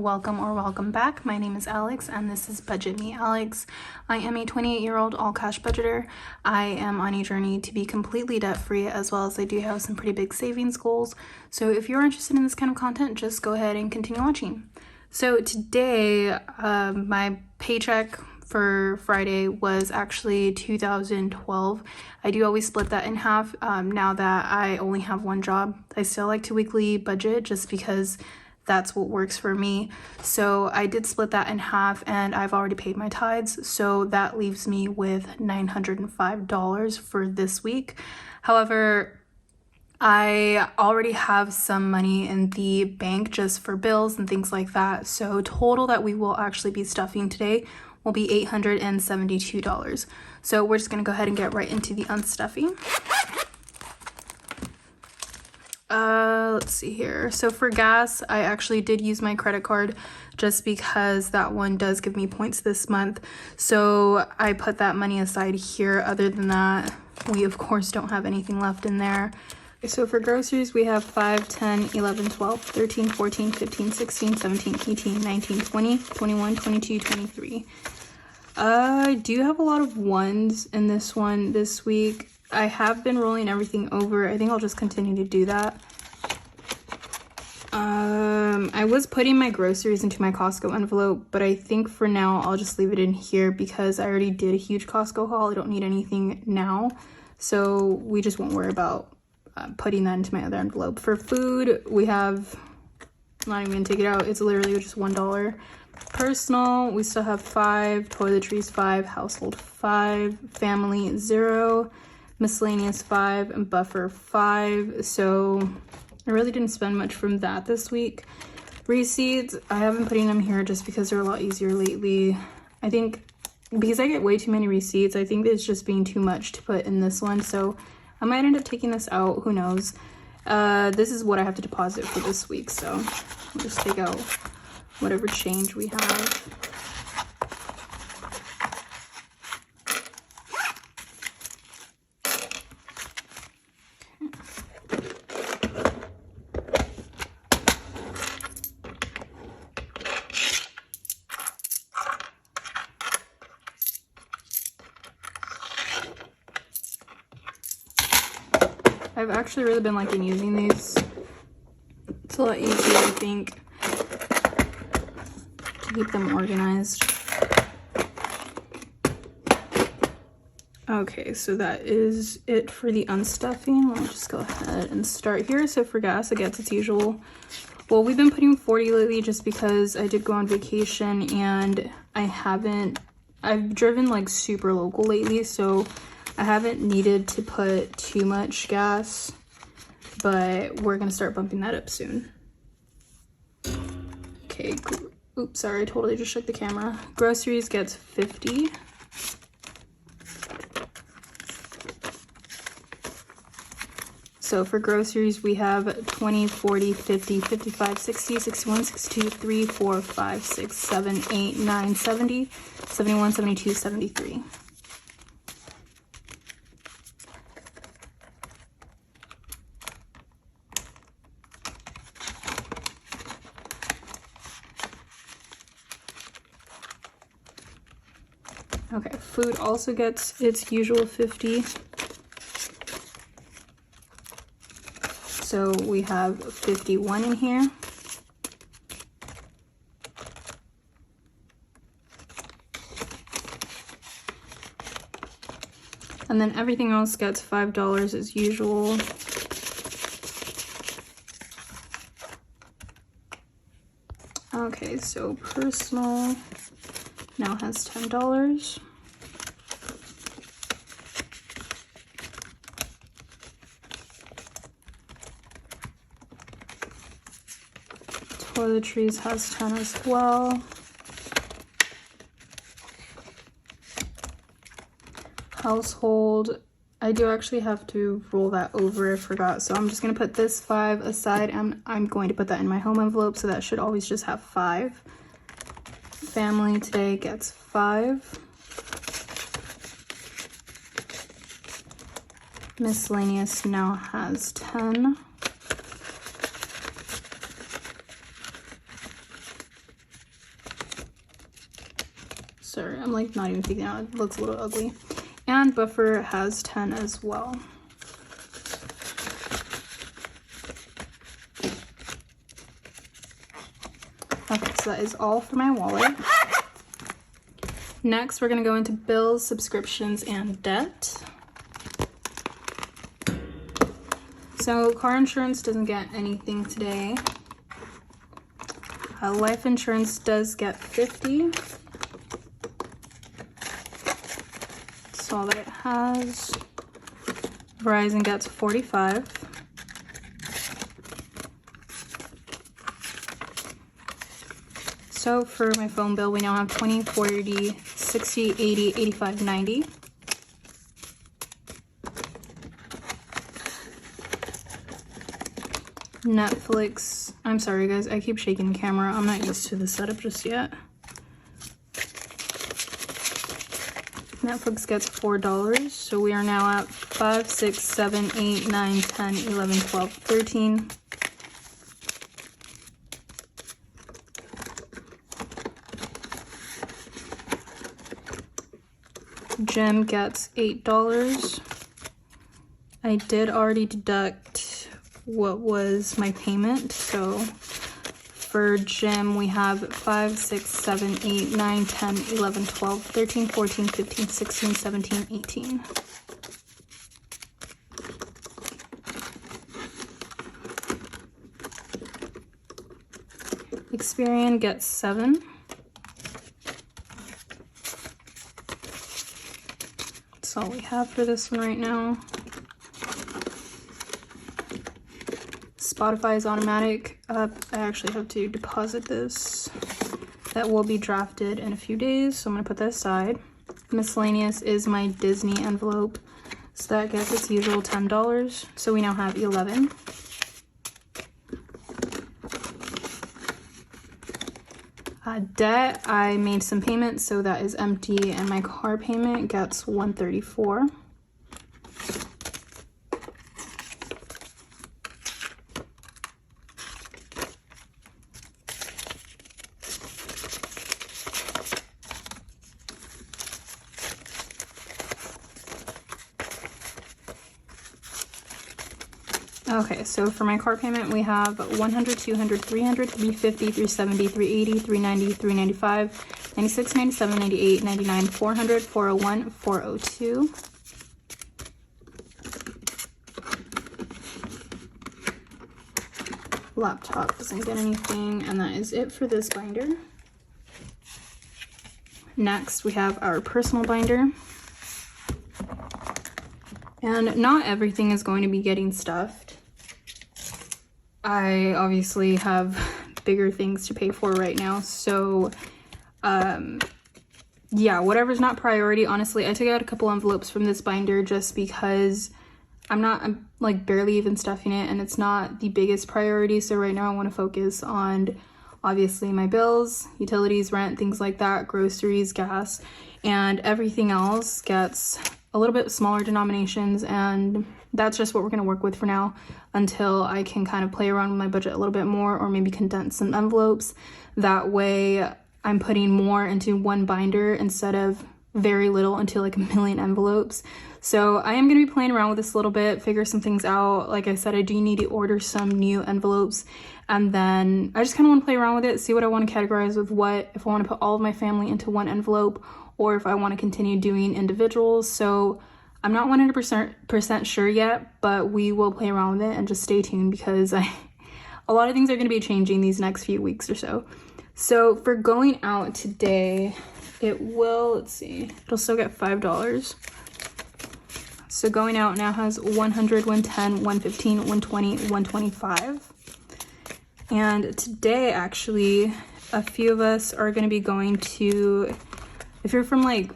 welcome or welcome back. My name is Alex and this is Budget Me Alex. I am a 28-year-old all cash budgeter. I am on a journey to be completely debt free, as well as I do have some pretty big savings goals. So if you're interested in this kind of content, just go ahead and continue watching. So today, my paycheck for Friday was actually $2,012. I do always split that in half. Now that I only have one job, I still like to weekly budget just because that's what works for me. So I did split that in half and I've already paid my tithes. So that leaves me with $905 for this week. However, I already have some money in the bank just for bills and things like that. So total that we will actually be stuffing today will be $872. So we're just gonna go ahead and get right into the unstuffing. Let's see here. So for gas, I actually did use my credit card just because that one does give me points this month. So I put that money aside here. Other than that, we of course don't have anything left in there. So for groceries, we have 5, 10, 11, 12, 13, 14, 15, 16, 17, 18, 19, 20, 21, 22, 23. I do have a lot of ones in this one this week. I have been rolling everything over. I think I'll just continue to do that. I was putting my groceries into my Costco envelope, but I think for now I'll just leave it in here because I already did a huge Costco haul. I don't need anything now, so we just won't worry about putting that into my other envelope. For food, we have, I'm not even gonna take it out, it's literally just $1. Personal, we still have 5, toiletries 5, household 5, family 0, miscellaneous 5, and buffer 5. So I really didn't spend much from that this week. Receipts, I have been putting them here just because they're a lot easier lately. I think because I get way too many receipts, I think it's just being too much to put in this one. So I might end up taking this out, who knows. This is what I have to deposit for this week. So I'll just take out whatever change we have. I've actually really been liking using these. It's a lot easier, I think, to keep them organized. Okay, so that is it for the unstuffing. I'll just go ahead and start here. So for gas, I guess it's usual. Well, we've been putting 40 lately just because I did go on vacation and I've driven like super local lately, so I haven't needed to put too much gas, but we're gonna start bumping that up soon. Okay, oops, sorry, I totally just shook the camera. Groceries gets 50. So for groceries, we have 20, 40, 50, 55, 60, 61, 62, 3, 4, 5, 6, 7, 8, 9, 70, 71, 72, 73. Okay, food also gets its usual 50. So we have 51 in here. And then everything else gets $5 as usual. Okay, so personal now has $10. Toiletries has 10 as well. Household, I do actually have to roll that over, I forgot. So I'm just gonna put this 5 aside and I'm going to put that in my home envelope, so that should always just have 5. Family today gets 5. Miscellaneous now has 10. Sorry, I'm like not even taking it out. It looks a little ugly. And buffer has 10 as well. Okay, so that is all for my wallet. Next, we're gonna go into bills, subscriptions, and debt. So car insurance doesn't get anything today. Life insurance does get 50. That's all that it has. Verizon gets 45. So for my phone bill, we now have 20, 40, 60, 80, 85, 90. Netflix, I'm sorry guys, I keep shaking the camera. I'm not used to the setup just yet. Netflix gets $4, so we are now at 5, 6, 7, 8, 9, 10, 11, 12, 13. Gym gets $8. I did already deduct what was my payment, so for gym we have 5, 6, 7, 8, 9, 10, 11, 12, 13, 14, 15, 16, 17, 18. Experian gets 7. That's all we have for this one right now. Spotify is automatic. I actually have to deposit this. That will be drafted in a few days, so I'm gonna put that aside. Miscellaneous is my Disney envelope, so that gets its usual $10. So we now have 11. Debt, I made some payments, so that is empty, and my car payment gets $134. Okay, so for my car payment, we have 100, 200, 300, 350, 370, 380, 390, 395, 96, 97, 98, 99, 400, 401, 402. Laptop doesn't get anything, and that is it for this binder. Next, we have our personal binder. And not everything is going to be getting stuffed. I obviously have bigger things to pay for right now, so yeah, whatever's not priority. Honestly, I took out a couple envelopes from this binder just because I'm like barely even stuffing it, and it's not the biggest priority. So right now I want to focus on obviously my bills, utilities, rent, things like that, groceries, gas, and everything else gets a little bit smaller denominations, and that's just what we're going to work with for now until I can kind of play around with my budget a little bit more, or maybe condense some envelopes. That way I'm putting more into one binder instead of very little into like a million envelopes. So I am going to be playing around with this a little bit, figure some things out. Like I said, I do need to order some new envelopes, and then I just kind of want to play around with it, see what I want to categorize with what, if I want to put all of my family into one envelope, or if I want to continue doing individuals. So I'm not 100% sure yet, but we will play around with it, and just stay tuned because a lot of things are going to be changing these next few weeks or so. So for going out today, it will, let's see, it'll still get $5. So going out now has 100, 110, 115, 120, 125. And today, actually, a few of us are going to be going to, if you're from like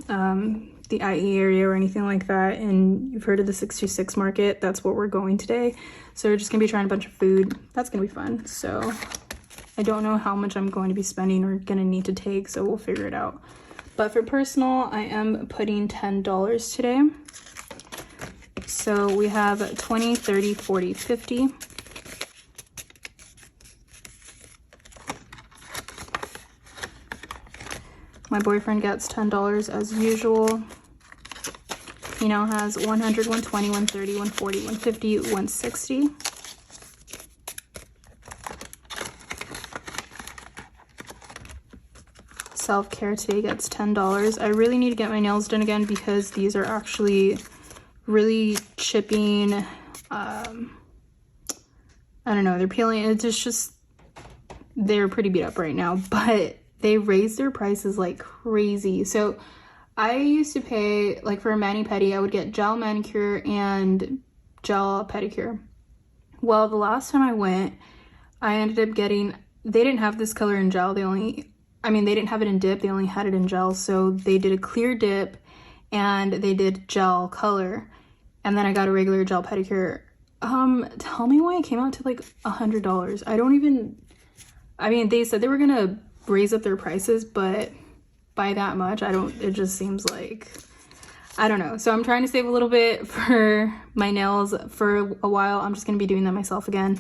the IE area or anything like that, and you've heard of the 626 market, that's what we're going today. So we're just gonna be trying a bunch of food. That's gonna be fun. So I don't know how much I'm going to be spending or gonna need to take, so we'll figure it out. But for personal, I am putting $10 today. So we have 20, 30, 40, 50. My boyfriend gets $10 as usual. He now has 100, 120, 130, 140, 150, 160. Self-care today gets $10. I really need to get my nails done again because these are actually really chipping. I don't know, they're peeling. It's just they're pretty beat up right now, but they raised their prices like crazy. So I used to pay, like for a mani-pedi, I would get gel manicure and gel pedicure. Well, the last time I went, I ended up getting, they didn't have this color in gel. They didn't have it in dip, they only had it in gel. So they did a clear dip and they did gel color. And then I got a regular gel pedicure. Tell me why it came out to like $100. They said they were gonna raise up their prices, but by that much, it just seems like, I don't know. So I'm trying to save a little bit for my nails for a while. I'm just gonna be doing that myself again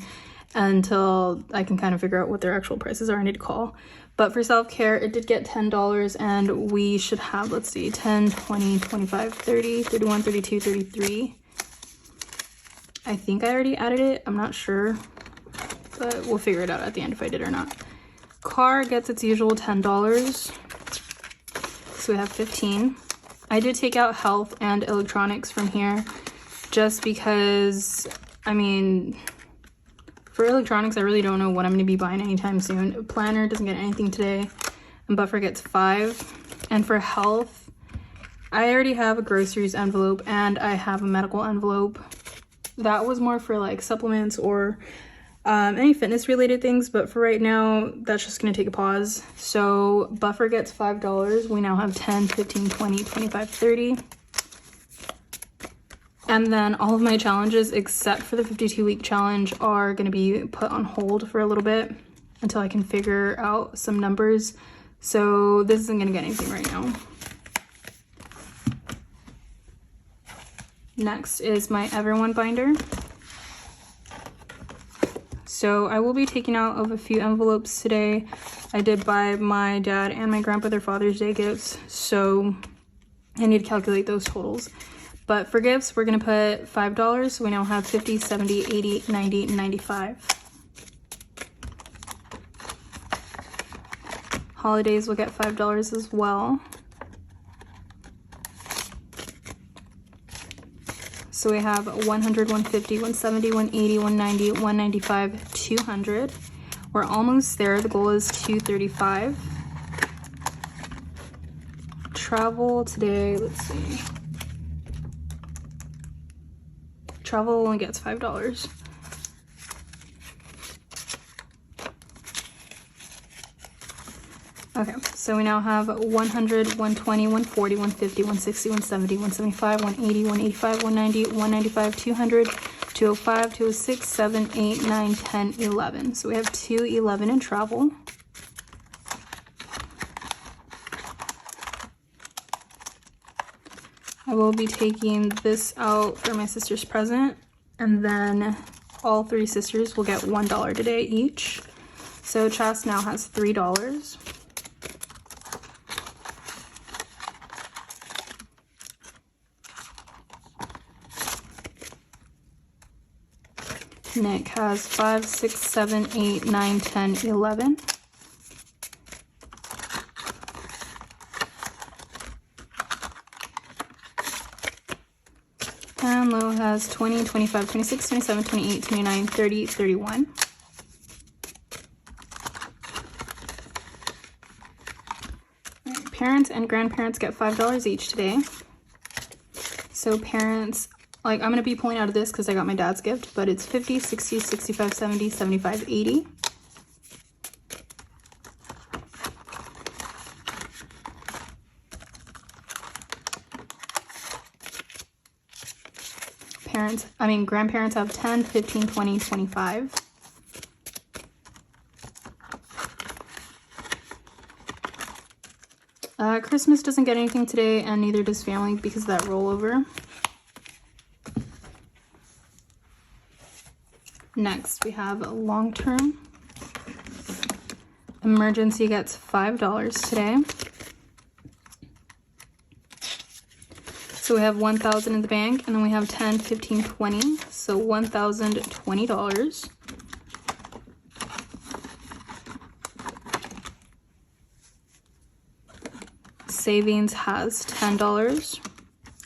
until I can kind of figure out what their actual prices are. I need to call. But for self-care, it did get $10 and we should have, let's see, 10, 20, 25, 30, 31, 32, 33. I think I already added it. I'm not sure, but we'll figure it out at the end if I did or not. Car gets its usual $10. So we have 15. I did take out health and electronics from here just because, for electronics, I really don't know what I'm going to be buying anytime soon. Planner doesn't get anything today, and Buffer gets 5. And for health, I already have a groceries envelope and I have a medical envelope. That was more for like supplements or any fitness related things, but for right now, that's just going to take a pause. So Buffer gets $5. We now have 10, 15, 20, 25, 30. And then all of my challenges, except for the 52-week challenge, are going to be put on hold for a little bit until I can figure out some numbers. So this isn't going to get anything right now. Next is my Everyone binder. So I will be taking out of a few envelopes today. I did buy my dad and my grandpa their Father's Day gifts, so I need to calculate those totals. But for gifts, we're going to put $5. So we now have 50, 70, 80, 90, 95. Holidays will get $5 as well. So we have 100, 150, 170, 180, 190, 195, 200. We're almost there. The goal is 235. Travel today, let's see. Travel only gets $5. Okay, so we now have 100, 120, 140, 150, 160, 170, 175, 180, 185, 190, 195, 200, 205, 206, 7, 8, 9, 10, 11. So we have 211 in travel. I will be taking this out for my sister's present, and then all 3 sisters will get $1 today each. So Chas now has $3. Nick has 5, 6, 7, 8, 9, 10, 11. And Lo has 20, 25, 26, 27, 28, 29, 30, 31. Right, parents and grandparents get $5 each today. So parents, I'm going to be pulling out of this because I got my dad's gift, but it's 50, 60, 65, 70, 75, 80. Grandparents have 10, 15, 20, 25. Christmas doesn't get anything today, and neither does family because of that rollover. Next, we have long-term. Emergency gets $5 today. So we have $1,000 in the bank, and then we have 10, 15, 20. So $1,020. Savings has $10.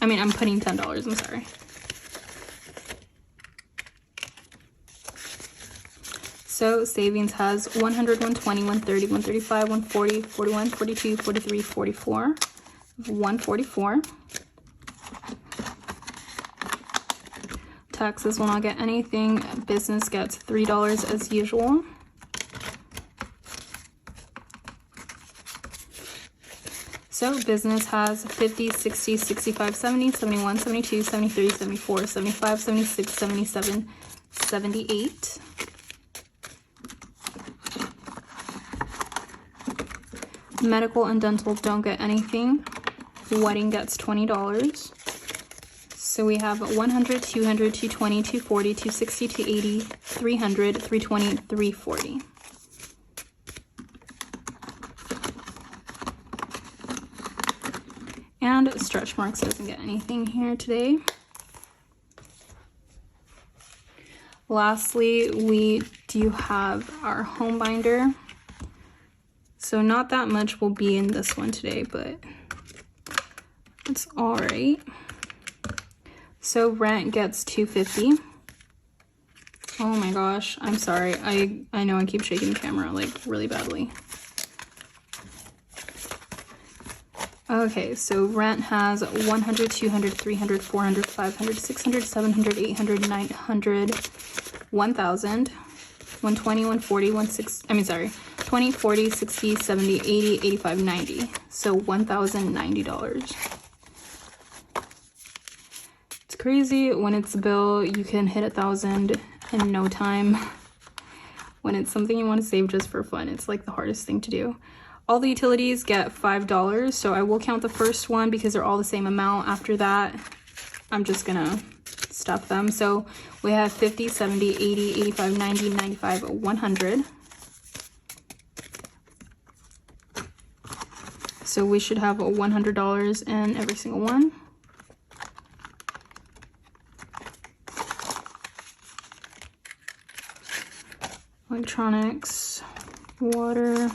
I mean, I'm putting $10, I'm sorry. So savings has 100, 120, 130, 135, 140, 41, 42, 43, 44, 144. Taxes will not get anything. Business gets $3 as usual. So business has 50, 60, 65, 70, 71, 72, 73, 74, 75, 76, 77, 78. Medical and dental don't get anything. Wedding gets $20. So we have 100, 200, 220, 240, 260, 280, 300, 320, 340. And stretch marks doesn't get anything here today. Lastly, we do have our home binder. So not that much will be in this one today, but it's all right. So rent gets $250. Oh my gosh, I'm sorry. I know I keep shaking the camera like really badly. Okay, so rent has 100, 200, 300, 400, 500, 600, 700, 800, 900, 1,000, 120, 140, 20, 40, 60, 70, 80, 85, 90. So $1,090. It's crazy when it's a bill, you can hit 1,000 in no time. When it's something you want to save just for fun, it's like the hardest thing to do. All the utilities get $5, so I will count the first one because they're all the same amount. After that, I'm just gonna stuff them. So we have 50, 70, 80, 85, 90, 95, 100. So we should have $100 in every single one. Electronics, water,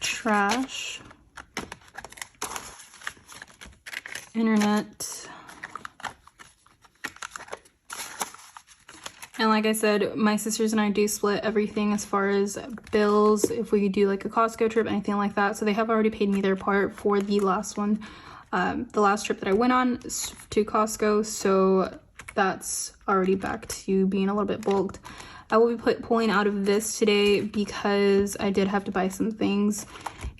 trash, internet, and like I said, my sisters and I do split everything as far as bills, if we do like a Costco trip, anything like that. So they have already paid me their part for the last one, the last trip that I went on to Costco, so that's already back to being a little bit bulked. I will be pulling out of this today because I did have to buy some things,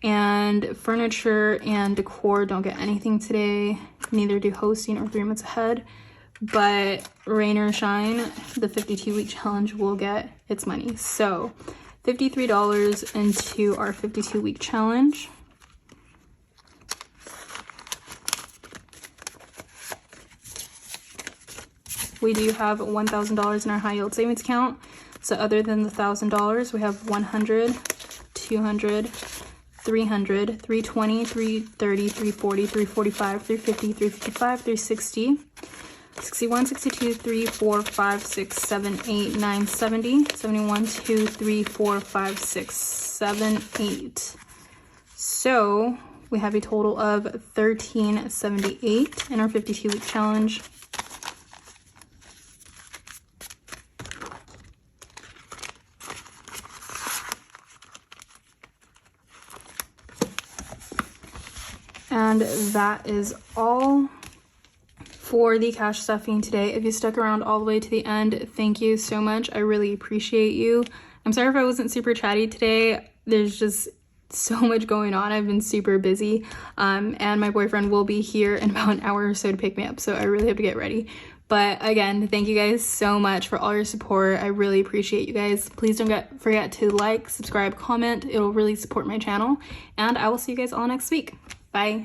and furniture and decor don't get anything today. Neither do hosting or 3 months ahead, but rain or shine, the 52-week challenge will get its money. So $53 into our 52-week challenge. We do have $1,000 in our high yield savings account. So other than the $1,000, we have 100, 200, 300, 320, 330, 340, 345, 350, 355, 360, 61, 62, 3, 4, 5, 6, 7, 8, 9, 70, 71, 2, 3, 4, 5, 6, 7, 8. So we have a total of $1,378 in our 52-week challenge. And that is all for the cash stuffing today. If you stuck around all the way to the end, thank you so much. I really appreciate you. I'm sorry if I wasn't super chatty today. There's just so much going on. I've been super busy. And my boyfriend will be here in about an hour or so to pick me up, so I really have to get ready. But again, thank you guys so much for all your support. I really appreciate you guys. Please don't forget to like, subscribe, comment. It'll really support my channel. And I will see you guys all next week. Bye.